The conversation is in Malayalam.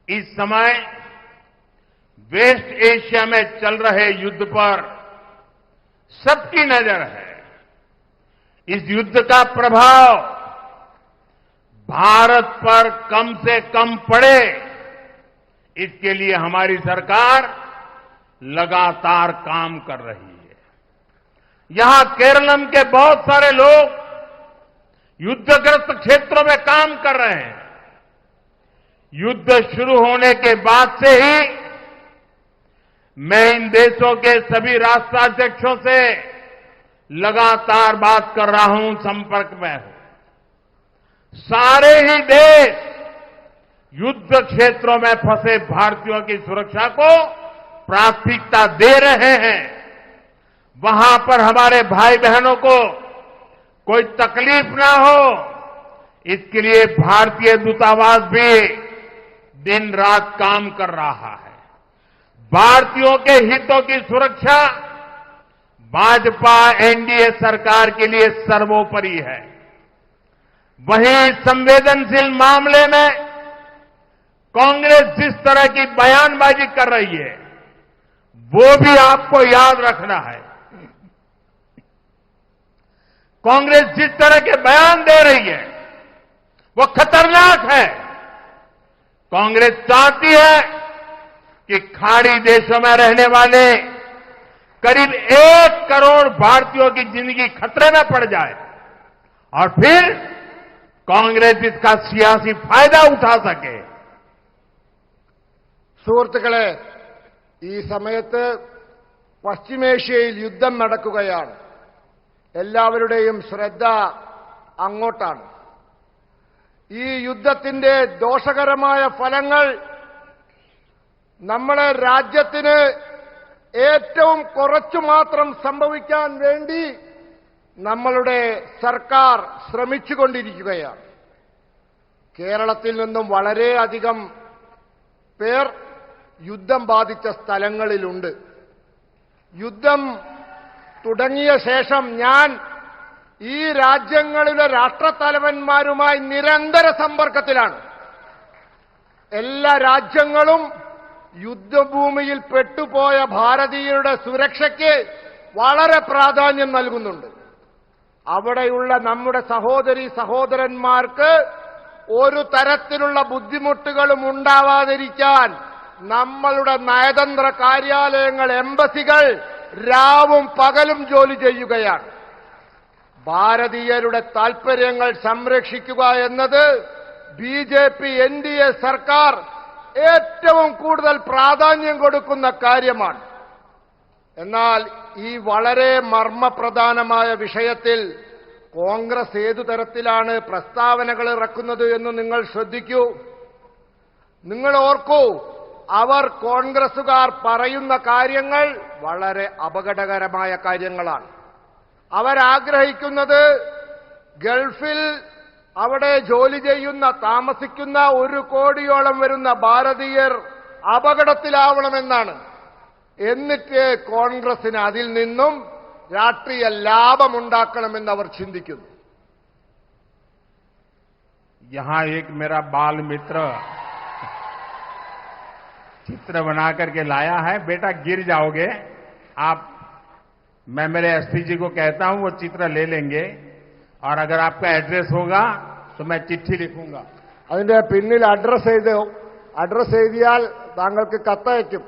इस समय वेस्ट एशिया में चल रहे युद्ध पर सबकी नजर है। इस युद्ध का प्रभाव भारत पर कम से कम पड़े, इसके लिए हमारी सरकार लगातार काम कर रही है। यहां केरलम के बहुत सारे लोग युद्धग्रस्त क्षेत्रों में काम कर रहे हैं। युद्ध शुरू होने के बाद से ही मैं इन देशों के सभी राष्ट्राध्यक्षों से लगातार बात कर रहा हूं, संपर्क में हूं। सारे ही देश युद्ध क्षेत्रों में फंसे भारतीयों की सुरक्षा को प्राथमिकता दे रहे हैं। वहां पर हमारे भाई बहनों को कोई तकलीफ ना हो, इसके लिए भारतीय दूतावास भी दिन रात काम कर रहा है। भारतीयों के हितों की सुरक्षा भाजपा एनडीए सरकार के लिए सर्वोपरि है। वहीं संवेदनशील मामले में कांग्रेस जिस तरह की बयानबाजी कर रही है, वो भी आपको याद रखना है। कांग्रेस जिस तरह के बयान दे रही है वो खतरनाक है। कांग्रेस चाहती है कि खाड़ी देशों में रहने वाले करीब 1 करोड़ भारतीयों की जिंदगी खतरे में पड़ जाए और फिर कांग्रेस इसका सियासी फायदा उठा सके। സുഹൃത്തുക്കളെ, ഈ സമയത്ത് പശ്ചിമേഷ്യയിൽ യുദ്ധം നടക്കുകയാണ്. എല്ലാവരുടെയും ശ്രദ്ധ അങ്ങോട്ടാണ്. ഈ യുദ്ധത്തിന്റെ ദോഷകരമായ ഫലങ്ങൾ നമ്മുടെ രാജ്യത്തിന് ഏറ്റവും കുറച്ചു മാത്രം സംഭവിക്കാൻ വേണ്ടി നമ്മളുടെ സർക്കാർ ശ്രമിച്ചുകൊണ്ടിരിക്കുകയാണ്. കേരളത്തിൽ നിന്നും വളരെയധികം പേർ യുദ്ധം ബാധിച്ച സ്ഥലങ്ങളിലുണ്ട്. യുദ്ധം തുടങ്ങിയ ശേഷം ഞാൻ ഈ രാജ്യങ്ങളിലെ രാഷ്ട്രത്തലവന്മാരുമായി നിരന്തര സമ്പർക്കത്തിലാണ്. എല്ലാ രാജ്യങ്ങളും യുദ്ധഭൂമിയിൽ പെട്ടുപോയ ഭാരതീയരുടെ സുരക്ഷയ്ക്ക് വളരെ പ്രാധാന്യം നൽകുന്നുണ്ട്. അവിടെയുള്ള നമ്മുടെ സഹോദരീ സഹോദരന്മാർക്ക് ഒരു തരത്തിലുള്ള ബുദ്ധിമുട്ടുകളും ഉണ്ടാവാതിരിക്കാൻ നമ്മളുടെ നയതന്ത്ര കാര്യാലയങ്ങൾ, എംബസികൾ രാവും പകലും ജോലി ചെയ്യുകയാണ്. ഭാരതീയരുടെ താൽപര്യങ്ങൾ സംരക്ഷിക്കുക എന്നത് ബിജെപി എൻഡിഎ സർക്കാർ ഏറ്റവും കൂടുതൽ പ്രാധാന്യം കൊടുക്കുന്ന കാര്യമാണ്. എന്നാൽ ഈ വളരെ മർമ്മപ്രധാനമായ വിഷയത്തിൽ കോൺഗ്രസ് ഏതു തരത്തിലാണ് പ്രസ്താവനകൾ ഇറക്കുന്നത് എന്ന് നിങ്ങൾ ശ്രദ്ധിക്കൂ. നിങ്ങൾ ഓർക്കൂ, അവർ കോൺഗ്രസുകാർ പറയുന്ന കാര്യങ്ങൾ വളരെ അപകടകരമായ കാര്യങ്ങളാണ്. അവരാഗ്രഹിക്കുന്നത് ഗൾഫിൽ അവിടെ ജോലി ചെയ്യുന്ന, താമസിക്കുന്ന 1 കോടിയോളം വരുന്ന ഭാരതീയർ അപകടത്തിലാവണമെന്നാണ്. എന്നിട്ട് കോൺഗ്രസിന് അതിൽ നിന്നും രാഷ്ട്രീയ ലാഭമുണ്ടാക്കണമെന്ന് അവർ ചിന്തിക്കുന്നു. यहां एक मेरा बाल मित्र चित्र बना करके लाया है। बेटा गिर जाओगे आप, मैं मेरे एसपी जी को कहता हूं वो चित्र ले लेंगे और अगर आपका एड्रेस होगा तो मैं चिट्ठी लिखूंगा. അതിന്റെ പിന്നിൽ അഡ്രസ് എഴുതിയാൽ താങ്കൾക്ക് കത്തയക്കും.